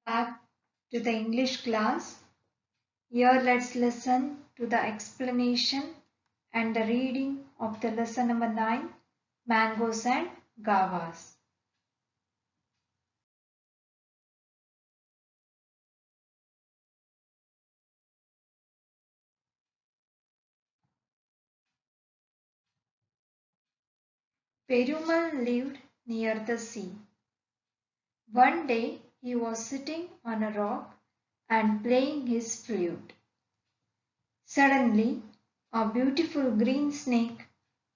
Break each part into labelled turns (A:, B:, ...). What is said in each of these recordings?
A: back to the English class. Here let's listen to the explanation and the reading of the lesson number 9, Mangoes and Guavas. Perumal lived near the sea. One day he was sitting on a rock and playing his flute. Suddenly, a beautiful green snake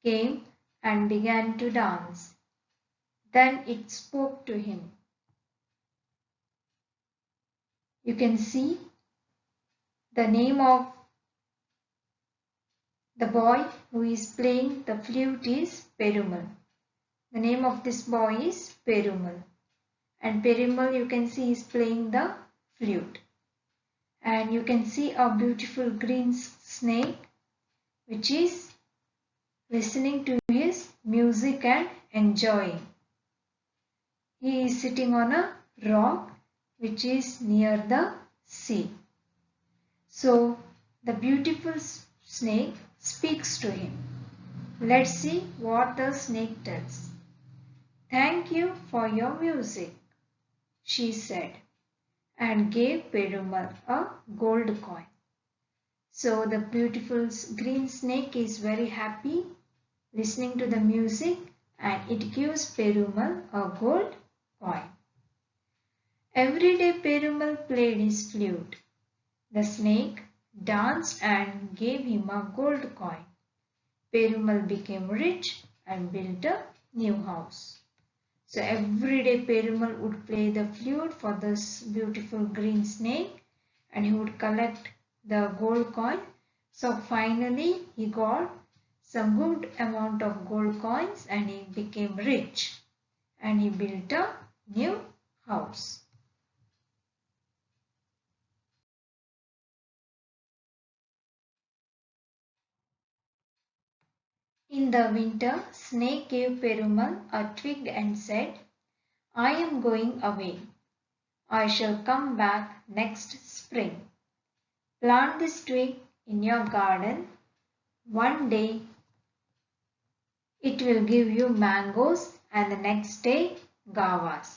A: came and began to dance. Then it spoke to him. You can see the name of the boy who is playing the flute is Perumal. The name of this boy is Perumal. And Perumal, you can see, is playing the flute. And you can see a beautiful green snake which is listening to his music and enjoying. He is sitting on a rock which is near the sea. So the beautiful snake speaks to him. Let's see what the snake tells. "Thank you for your music," she said, and gave Perumal a gold coin. So the beautiful green snake is very happy listening to the music and it gives Perumal a gold coin. Every day Perumal played his flute. The snake danced and gave him a gold coin. Perumal became rich and built a new house. So every day Perumal would play the flute for this beautiful green snake and he would collect the gold coin. So finally he got some good amount of gold coins and he became rich and he built a new house. In the winter, Snake gave Perumal a twig and said, "I am going away. I shall come back next spring. Plant this twig in your garden. One day it will give you mangoes and the next day guavas."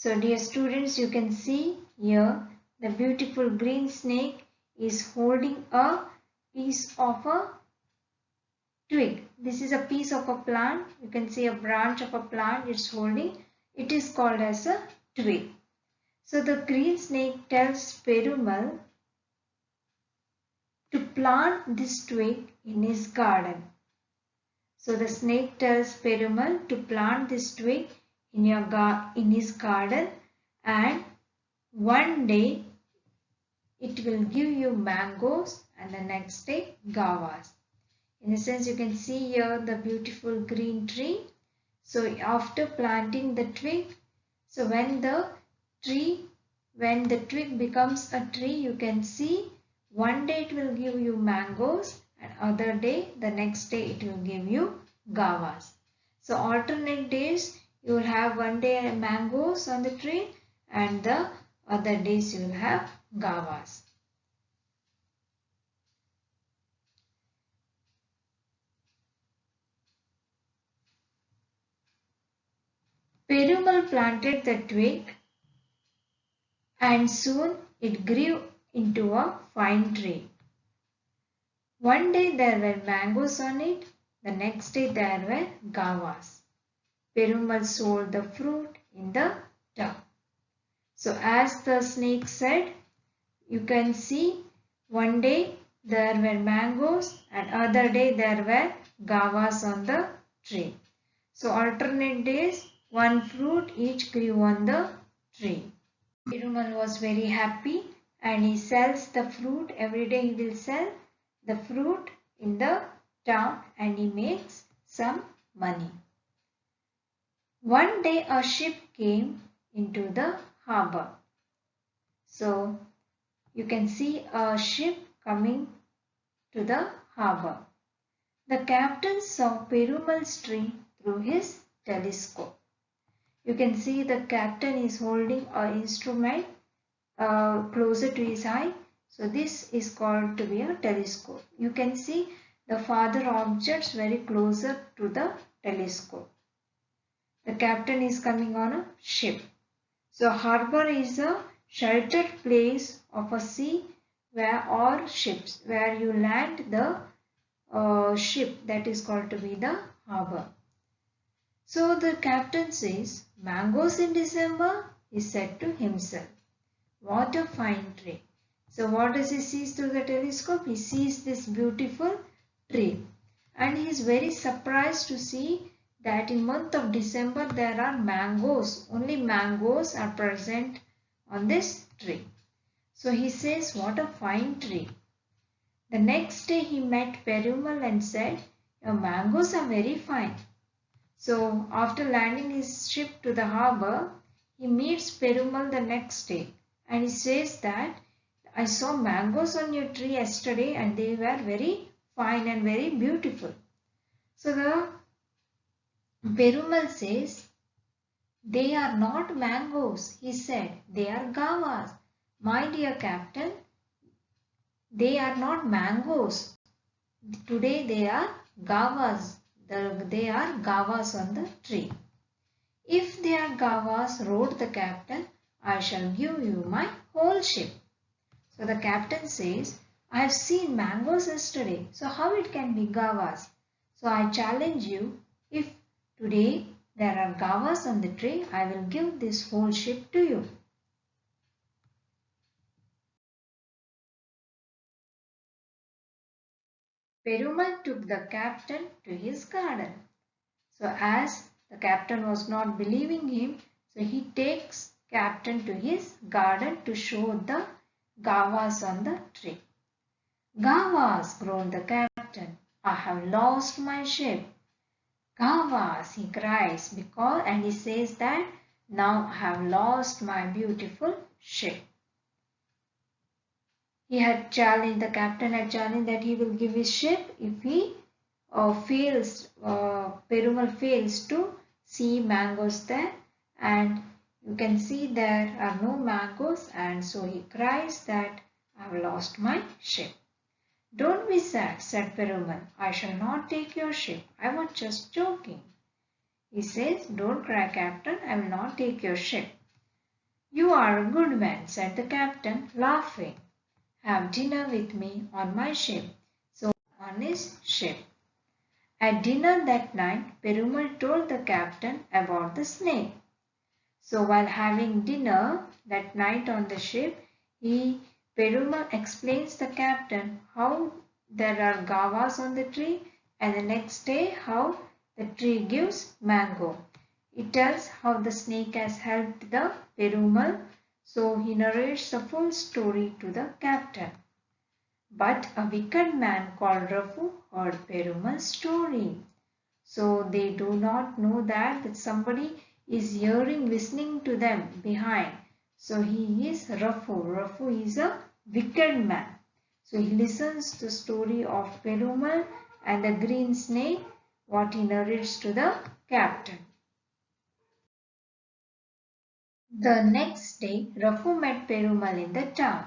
A: So dear students, you can see here the beautiful green snake is holding a piece of a twig. This is a piece of a plant. You can see a branch of a plant it's holding. It is called as a twig. So the green snake tells Perumal to plant this twig in his garden. So the snake tells Perumal to plant this twig in his garden and one day it will give you mangoes and the next day guavas. In a sense, you can see here the beautiful green tree. So after planting the twig, so when the twig becomes a tree, you can see one day it will give you mangoes and other day, the next day it will give you guavas. So alternate days you will have one day mangoes on the tree and the other days you will have guavas. Perumal planted the twig and soon it grew into a fine tree. One day there were mangoes on it, the next day there were guavas. Perumal sold the fruit in the town. So as the snake said, you can see one day there were mangoes and other day there were guavas on the tree. So alternate days, one fruit each grew on the tree. Perumal was very happy and he sells the fruit. Every day he will sell the fruit in the town and he makes some money. One day a ship came into the harbor. So you can see a ship coming to the harbor. The captain saw Perumal's tree through his telescope. You can see the captain is holding an instrument closer to his eye. So this is called to be a telescope. You can see the farther objects very closer to the telescope. The captain is coming on a ship. So harbor is a sheltered place of a sea or ships where you land the ship, that is called to be the harbor. So the captain says, mangoes in December, he said to himself. What a fine tree. So what does he see through the telescope? He sees this beautiful tree. And he is very surprised to see that in month of December there are mangoes. Only mangoes are present on this tree. So he says, what a fine tree. The next day he met Perumal and said, your mangoes are very fine. So after landing his ship to the harbor, he meets Perumal the next day and he says that I saw mangoes on your tree yesterday and they were very fine and very beautiful. So the Perumal says, they are not mangoes, he said, they are guavas. My dear captain, they are not mangoes. Today they are guavas. They are guavas on the tree. If they are guavas, wrote the captain, I shall give you my whole ship. So the captain says, I have seen mangoes yesterday, so how it can be guavas? So I challenge you, if today there are guavas on the tree, I will give this whole ship to you. Perumal took the captain to his garden. So as the captain was not believing him, so he takes captain to his garden to show the guavas on the tree. Guavas, groaned the captain, I have lost my ship. Guavas, he cries, and he says that now I have lost my beautiful ship. The captain had challenged that he will give his ship if he Perumal fails to see mangoes there, and you can see there are no mangoes, and so he cries that I have lost my ship. Don't be sad, said Perumal. I shall not take your ship. I was just joking. He says, don't cry, captain. I will not take your ship. You are a good man, said the captain, laughing. Have dinner with me on my ship. So on his ship. At dinner that night, Perumal told the captain about the snake. So while having dinner that night on the ship, Perumal explains the captain how there are guavas on the tree, and the next day how the tree gives mango. It tells how the snake has helped the Perumal, so he narrates the full story to the captain. But a wicked man called Rafu heard Perumal's story. So they do not know that somebody is listening to them behind. So he is Rafu. Rafu is a wicked man. So he listens to the story of Perumal and the green snake, what he narrates to the captain. The next day, Rafu met Perumal in the town.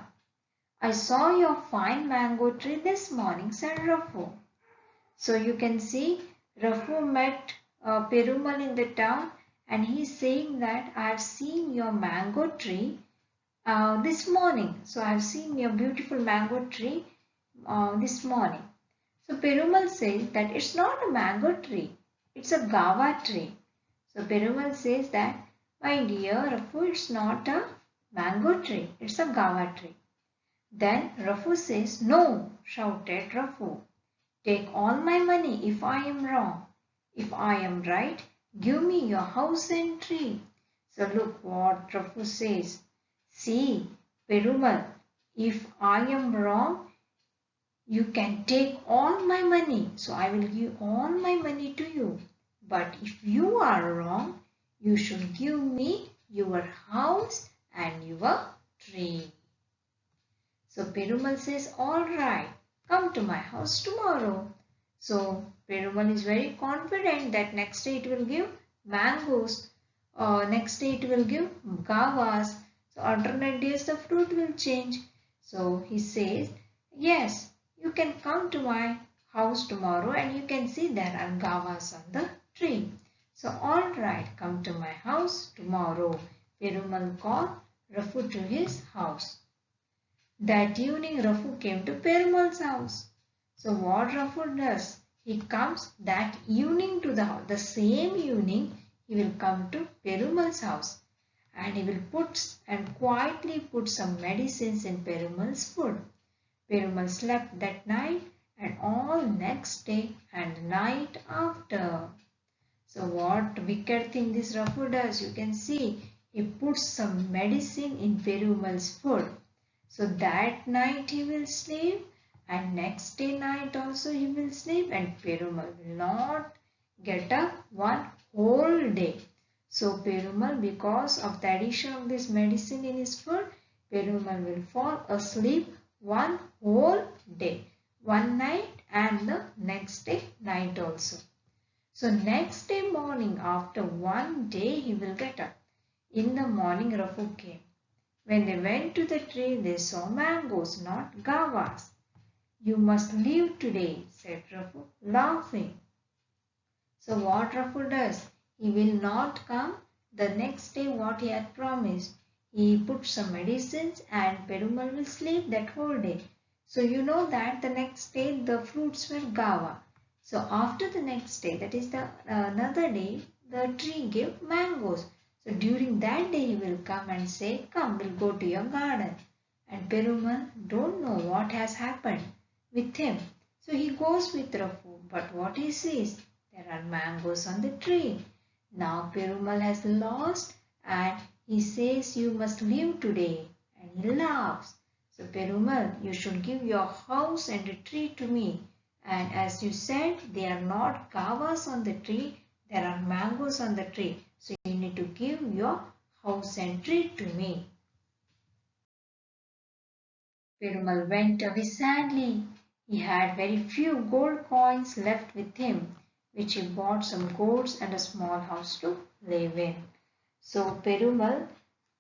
A: I saw your fine mango tree this morning, said Rafu. So you can see Rafu met Perumal in the town, and he's saying that I have seen your mango tree this morning. So I have seen your beautiful mango tree this morning. So Perumal says that it's not a mango tree, it's a guava tree. So Perumal says that, my dear Rafu, it's not a mango tree, it's a guava tree. Then Rafu says, no, shouted Rafu. Take all my money if I am wrong. If I am right, give me your house and tree. So look what Rafu says. See, Perumal, if I am wrong, you can take all my money. So I will give all my money to you. But if you are wrong, you should give me your house and your tree. So Perumal says, all right, come to my house tomorrow. So Perumal is very confident that next day it will give mangoes next day it will give Guavas. So alternate days the fruit will change. So he says, yes, you can come to my house tomorrow and you can see there are Guavas on the tree. So alright, come to my house tomorrow. Perumal called Rafu to his house. That evening Rafu came to Perumal's house. So what Rafu does? He comes that evening to the house. The same evening he will come to Perumal's house and he will quietly put some medicines in Perumal's food. Perumal slept that night and all next day and night after. So what wicked thing this Rafu does? You can see he puts some medicine in Perumal's food. So that night he will sleep and next day night also he will sleep and Perumal will not get up one whole day. So Perumal, because of the addition of this medicine in his food, Perumal will fall asleep one whole day, one night and the next day night also. So next day morning after one day he will get up. In the morning Rafu came. When they went to the tree, they saw mangoes, not Guavas. You must leave today, said Rafu, laughing. So what Rafu does? He will not come the next day what he had promised. He put some medicines and Perumal will sleep that whole day. So you know that the next day the fruits were Guava. So after the next day, that is the another day, the tree gave mangoes. So during that day he will come and say, come, we'll go to your garden. And Perumal don't know what has happened with him. So he goes with Rafu, but what he sees? There are mangoes on the tree. Now Perumal has lost and he says, you must leave today. And he laughs. So Perumal, you should give your house and a tree to me. And as you said, there are not Guavas on the tree, there are mangoes on the tree. So you need to give your house and tree to me. Perumal went away sadly. He had very few gold coins left with him, which he bought some goats and a small house to live in. So Perumal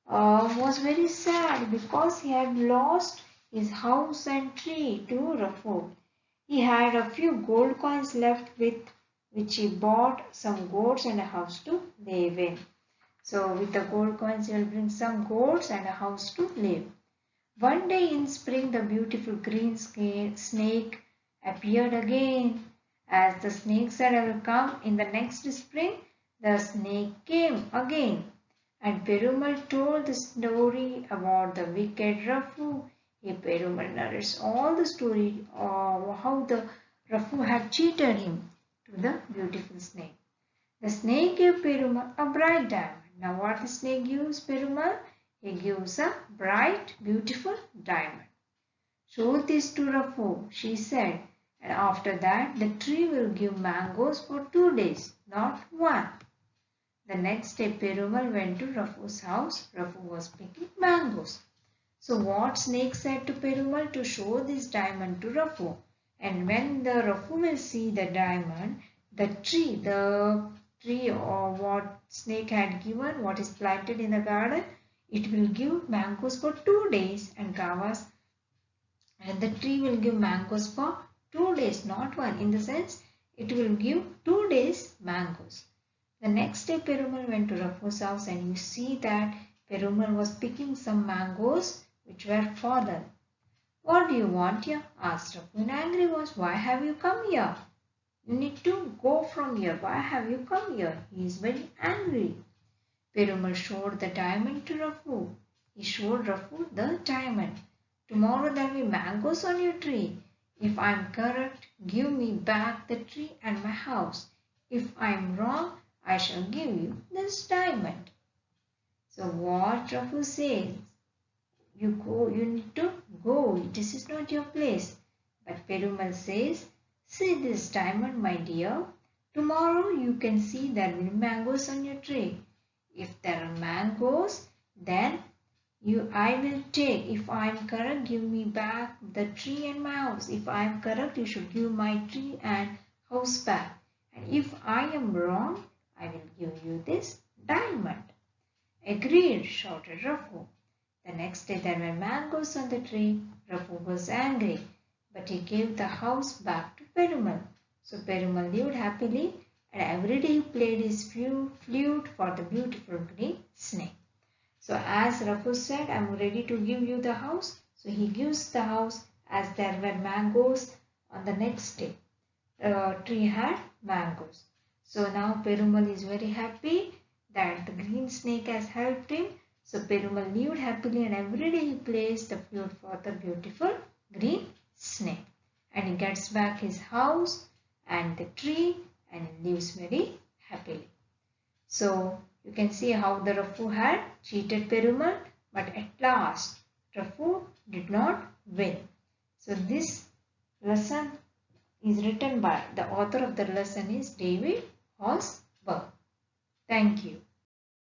A: was very sad because he had lost his house and tree to Rafu. He had a few gold coins left with which he bought some goats and a house to live in. So with the gold coins he will bring some goats and a house to live. One day in spring the beautiful green snake appeared again. As the snake said, I will come in the next spring, the snake came again. And Perumal told the story about the wicked Rafu. Perumal narrates all the story of how the Rafu had cheated him to the beautiful snake. The snake gave Perumal a bright diamond. Now what the snake gives Perumal? He gives a bright, beautiful diamond. Show this to Rafu, she said, and after that the tree will give mangoes for 2 days, not one. The next day Perumal went to Rafu's house. Rafu was picking mangoes. So what snake said to Perumal? To show this diamond to Rafu. And when the Rafu will see the diamond, the tree or what snake had given, what is planted in the garden, it will give mangoes for 2 days and Guavas, and the tree will give mangoes for 2 days, not one. In the sense, it will give 2 days mangoes. The next day Perumal went to Rafu's house and you see that Perumal was picking some mangoes which were fallen. What do you want here? Asked Rafu in angry voice. Why have you come here? You need to go from here. Why have you come here? He is very angry. Perumal showed the diamond to Rafu. He showed Rafu the diamond. Tomorrow there will be mangoes on your tree. If I am correct, give me back the tree and my house. If I am wrong, I shall give you this diamond. So what Rafu says? You need to go. This is not your place. But Perumal says, see this diamond, my dear. Tomorrow you can see there will be mangoes on your tree. If there are mangoes, then I will take. If I am correct, give me back the tree and my house. If I am correct, you should give my tree and house back. And if I am wrong, I will give you this diamond. Agreed, shouted Rafu. The next day there were mangoes on the tree. Rafu was angry, but he gave the house back to Perumal. So Perumal lived happily, and every day he played his flute for the beautiful green snake. So as Rafu said, I am ready to give you the house. So he gives the house as there were mangoes on the next day. The tree had mangoes. So now Perumal is very happy that the green snake has helped him. So Perumal lived happily, and every day he plays the flute for the beautiful green snake. And he gets back his house and the tree and he lives very happily. So you can see how the Rafu had cheated Perumal, but at last Rafu did not win. So this lesson is written by the author of the lesson is David Hosberg. Thank you.